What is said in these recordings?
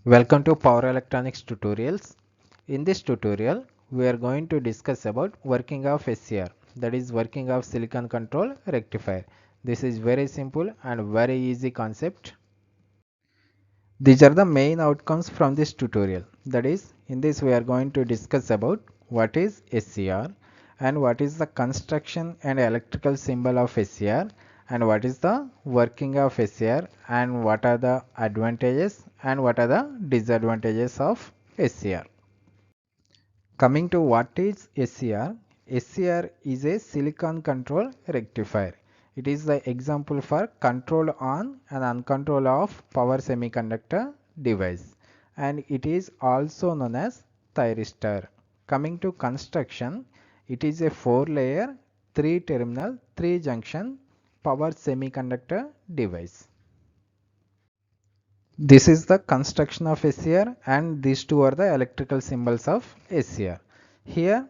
Welcome to Power Electronics tutorials. In this tutorial, we are going to discuss about working of SCR, that is working of silicon control rectifier. This is very simple and very easy concept. These are the main outcomes from this tutorial. That is, in this we are going to discuss about what is SCR and what is the construction and electrical symbol of SCR and what is the working of SCR and what are the advantages and what are the disadvantages of SCR. Coming to what is SCR, SCR is a silicon control rectifier. It is the example for control on and uncontrol off power semiconductor device, and it is also known as thyristor. Coming to construction, it is a 4-layer, 3-terminal, 3-junction power semiconductor device. This is the construction of SCR and these two are the electrical symbols of SCR. Here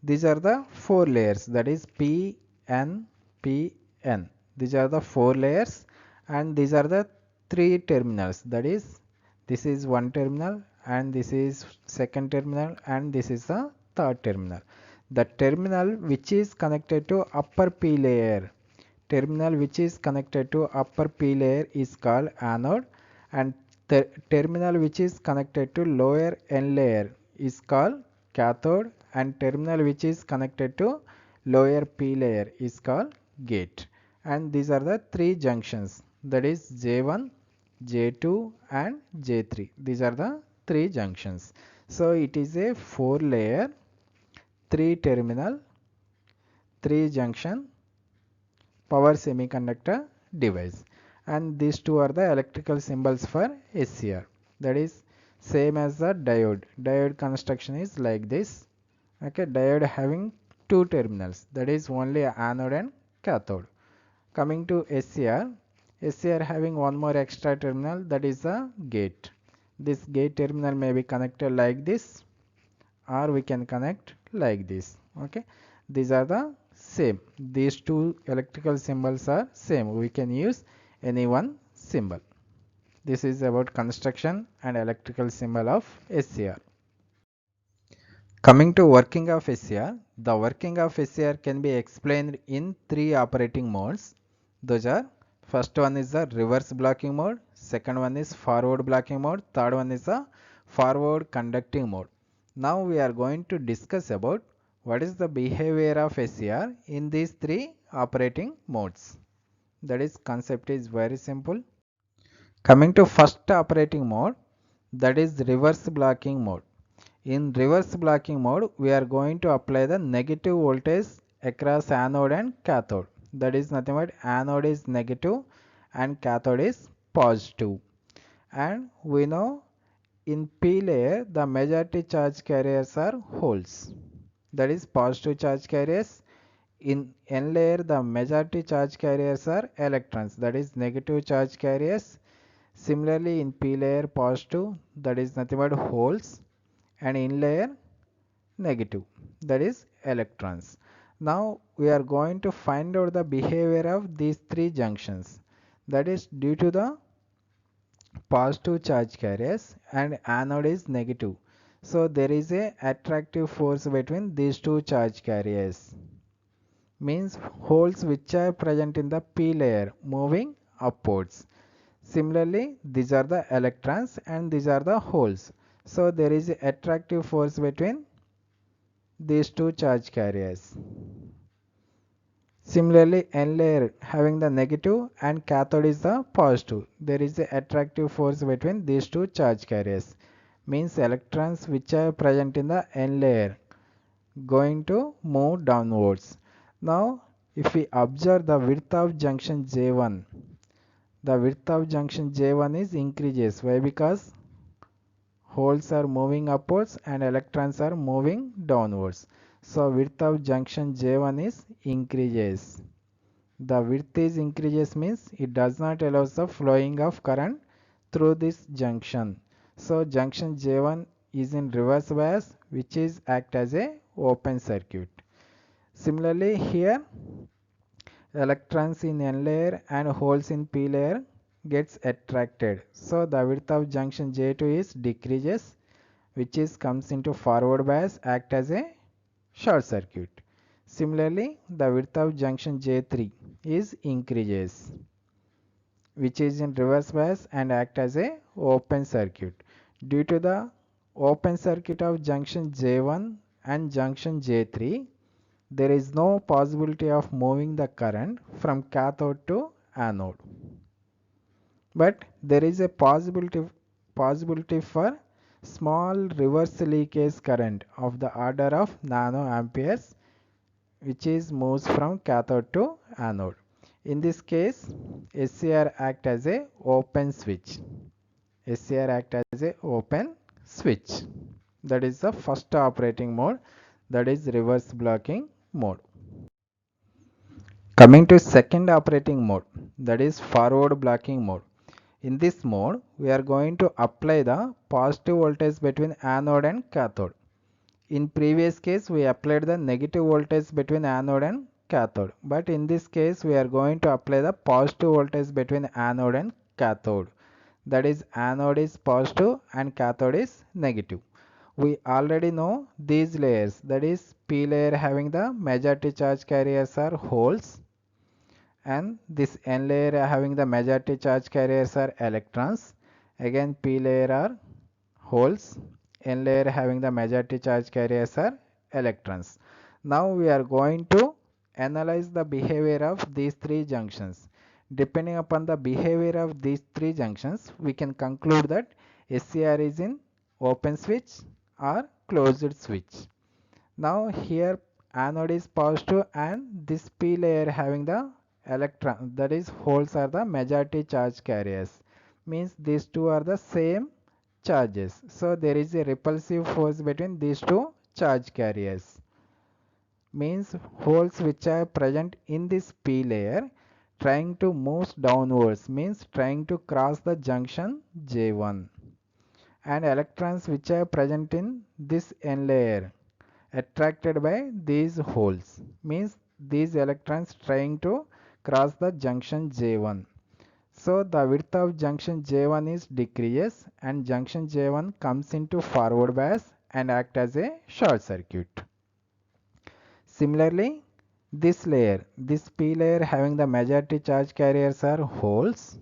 these are the 4 layers, that is P, N, P, N. These are the 4 layers and these are the 3 terminals, that is this is 1 terminal and this is 2nd terminal and this is the 3rd terminal. The terminal which is connected to upper P layer, terminal which is connected to upper P layer is called anode, and the terminal which is connected to lower N layer is called cathode, and terminal which is connected to lower P layer is called gate. And these are the 3 junctions, that is J1, J2 and J3. These are the 3 junctions. So it is a 4-layer, 3-terminal, 3-junction power semiconductor device, and these two are the electrical symbols for SCR. That is same as the diode construction is like this. Okay, diode having 2 terminals, that is only anode and cathode. Coming to SCR having one more extra terminal, that is the gate. This gate terminal may be connected like this or we can connect like this. Okay, these are the same, these two electrical symbols are same, we can use any one symbol. This is about construction and electrical symbol of SCR. Coming to working of SCR, the working of SCR can be explained in 3 operating modes. Those are, first one is the reverse blocking mode, second one is forward blocking mode, third one is the forward conducting mode. Now we are going to discuss about what is the behavior of SCR in these 3 operating modes. That is, concept is very simple. Coming to first operating mode, that is reverse blocking mode. In reverse blocking mode, we are going to apply the negative voltage across anode and cathode. That is nothing but anode is negative and cathode is positive. And we know in P layer the majority charge carriers are holes. That is positive charge carriers. In N layer the majority charge carriers are electrons. That is negative charge carriers. Similarly in P layer positive, that is nothing but holes, and in layer negative, that is electrons. Now we are going to find out the behavior of these 3 junctions. That is due to the positive charge carriers and anode is negative. So there is a attractive force between these 2 charge carriers. Means holes which are present in the P layer moving upwards. Similarly, these are the electrons and these are the holes. So there is an attractive force between these 2 charge carriers. Similarly, N layer having the negative and cathode is the positive. There is an attractive force between these 2 charge carriers. Means electrons which are present in the N layer going to move downwards. Now, if we observe the width of junction J1, the width of junction J1 is increases. Why? Because holes are moving upwards and electrons are moving downwards. So width of junction J1 is increases. The width is increases means it does not allow the flowing of current through this junction. So junction J1 is in reverse bias, which is act as a open circuit. Similarly here electrons in N layer and holes in P layer gets attracted. So the width of junction J2 is decreases, which is comes into forward bias, act as a short circuit. Similarly, the width of junction J3 is increases, which is in reverse bias and act as a open circuit. Due to the open circuit of junction J1 and junction J3, there is no possibility of moving the current from cathode to anode. But there is a possibility for small reverse leakage current of the order of nanoamperes, which is moves from cathode to anode. In this case, SCR act as a open switch. SCR act as a open switch. That is the first operating mode, that is reverse blocking mode. Coming to second operating mode, that is forward blocking mode. In this mode, we are going to apply the positive voltage between anode and cathode. In previous case, we applied the negative voltage between anode and cathode. But in this case, we are going to apply the positive voltage between anode and cathode. That is, anode is positive and cathode is negative. We already know these layers, that is P layer having the majority charge carriers are holes, and this N layer having the majority charge carriers are electrons. Again P layer are holes, N layer having the majority charge carriers are electrons. Now we are going to analyze the behavior of these three junctions. Depending upon the behavior of these three junctions, we can conclude that SCR is in open switch or closed switch. Now here anode is positive and this P layer having the electron, that is holes, are the majority charge carriers. Means these two are the same charges. So there is a repulsive force between these two charge carriers. Means holes which are present in this P layer trying to move downwards, means trying to cross the junction J1, and electrons which are present in this N layer attracted by these holes, means these electrons trying to cross the junction J1. So the width of junction J1 is decreases and junction J1 comes into forward bias and act as a short circuit. Similarly, this layer, this P layer having the majority charge carriers are holes,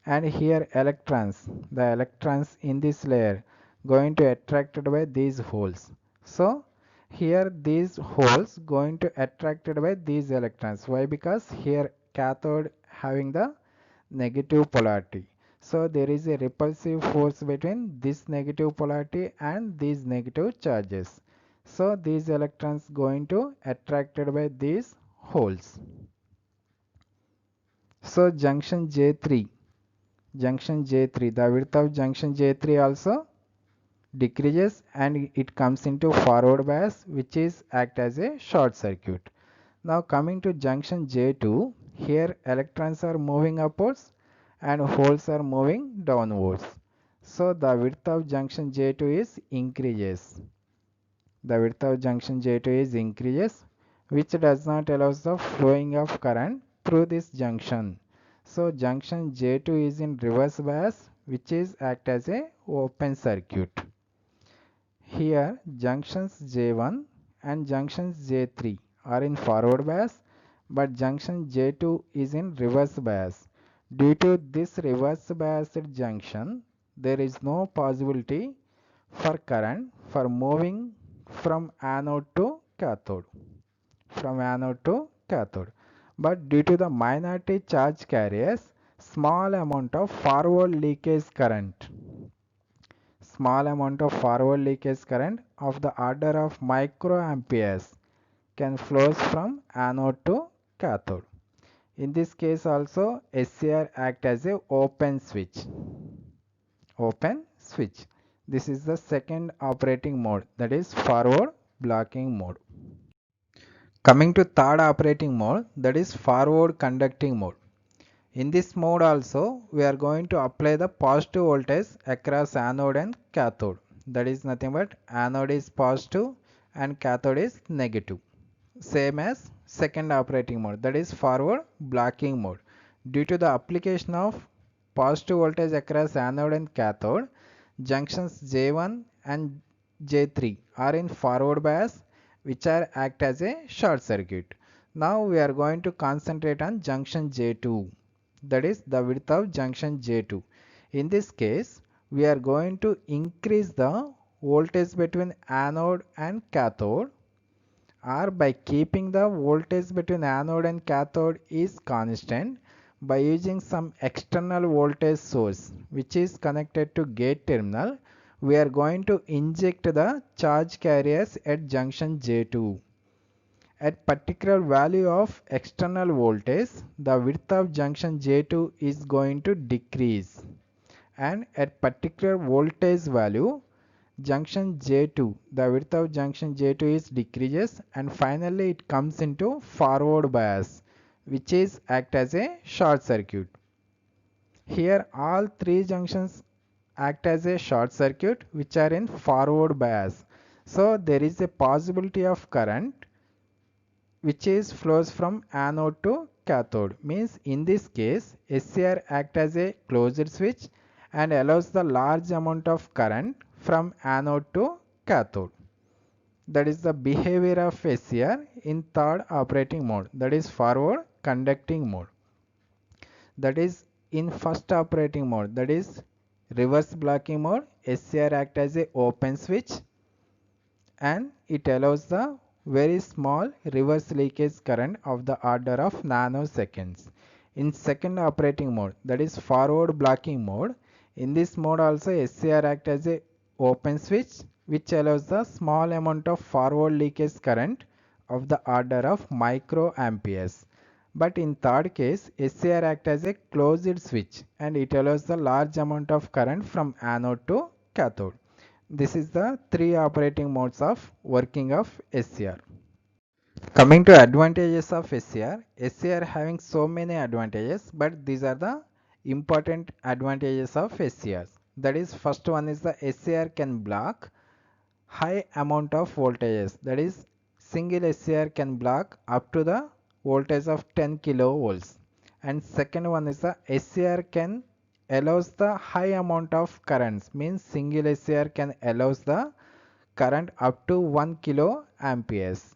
and here electrons, the electrons in this layer going to attracted by these holes. So here these holes going to attracted by these electrons. Why? Because here cathode having the negative polarity. So there is a repulsive force between this negative polarity and these negative charges. So these electrons going to attracted by these holes. So junction J3, the width of junction J3 also decreases and it comes into forward bias, which is act as a short circuit. Now coming to junction J2, here electrons are moving upwards and holes are moving downwards. So the width of junction J2 is increases. The width of junction J2 is increases, which does not allow the flowing of current through this junction. So junction J2 is in reverse bias, which is act as a open circuit. Here junctions J1 and junctions J3 are in forward bias, but junction J2 is in reverse bias. Due to this reverse biased junction, there is no possibility for current for moving from anode to cathode. But due to the minority charge carriers, small amount of forward leakage current of the order of microamperes can flows from anode to cathode. In this case also SCR act as a open switch. This is the second operating mode, that is forward blocking mode. Coming to third operating mode, that is forward conducting mode. In this mode also we are going to apply the positive voltage across anode and cathode. That is nothing but anode is positive and cathode is negative. Same as second operating mode, that is forward blocking mode. Due to the application of positive voltage across anode and cathode. Junctions J1 and J3 are in forward bias, which are act as a short circuit. Now we are going to concentrate on junction J2, that is the width of junction J2. In this case, we are going to increase the voltage between anode and cathode, or by keeping the voltage between anode and cathode is constant by using some external voltage source which is connected to gate terminal. We are going to inject the charge carriers at junction J2. At particular value of external voltage, the width of junction J2 is going to decrease, and at particular voltage value, junction J2, the width of junction J2 is decreases, and finally it comes into forward bias, which is act as a short circuit. Here all three junctions act as a short circuit which are in forward bias. So there is a possibility of current which is flows from anode to cathode. Means in this case SCR act as a closed switch and allows the large amount of current from anode to cathode. That is the behavior of SCR in third operating mode, that is forward conducting mode. That is in first operating mode, that is reverse blocking mode, SCR act as a open switch and it allows the very small reverse leakage current of the order of nanoseconds. In second operating mode, that is forward blocking mode, in this mode also SCR act as a open switch which allows the small amount of forward leakage current of the order of microamperes. But in third case, SCR act as a closed switch and it allows the large amount of current from anode to cathode. This is the three operating modes of working of SCR. Coming to advantages of SCR, SCR having so many advantages, but these are the important advantages of SCR. That is, first one is the SCR can block high amount of voltages. That is, single SCR can block up to the voltage of 10 kilovolts. And second one is the SCR can allows the high amount of currents, means single SCR can allows the current up to 1 kilo amperes.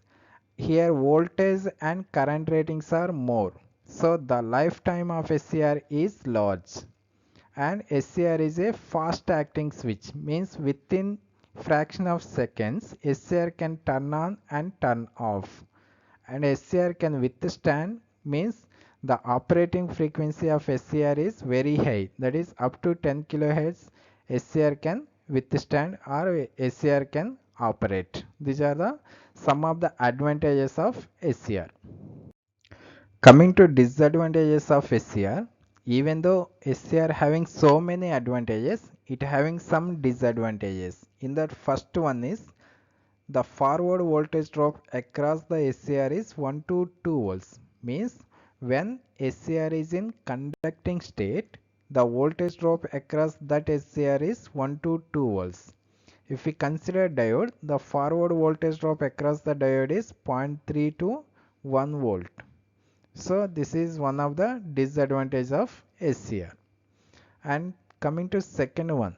Here voltage and current ratings are more, so the lifetime of SCR is large. And SCR is a fast acting switch, means within fraction of seconds SCR can turn on and turn off. And SCR can withstand, means the operating frequency of SCR is very high, that is up to 10 kHz SCR can withstand or SCR can operate. These are the some of the advantages of SCR. Coming to disadvantages of SCR, even though SCR having so many advantages, it having some disadvantages. In that first one is the forward voltage drop across the SCR is 1 to 2 volts, means when SCR is in conducting state, the voltage drop across that SCR is 1 to 2 volts. If we consider diode, the forward voltage drop across the diode is 0.3 to 1 volt. So this is one of the disadvantages of SCR. And coming to second one,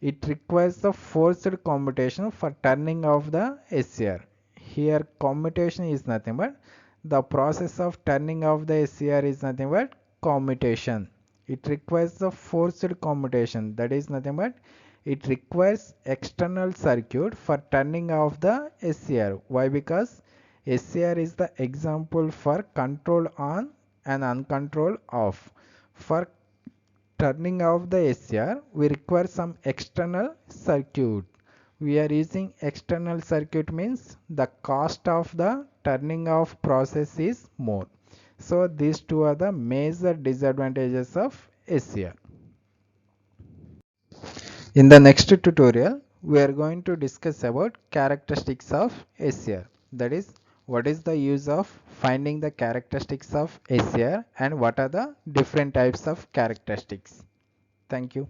it requires the forced commutation for turning off the SCR. Here commutation is nothing but the process of turning off the SCR is nothing but commutation. It requires the forced commutation, that is nothing but it requires external circuit for turning off the SCR. Why? Because SCR is the example for control on and uncontrolled off. For turning off the SCR, we require some external circuit. We are using external circuit, means the cost of the turning off process is more. So these two are the major disadvantages of SCR. In the next tutorial, we are going to discuss about characteristics of SCR. That is, what is the use of finding the characteristics of SCR and what are the different types of characteristics. Thank you.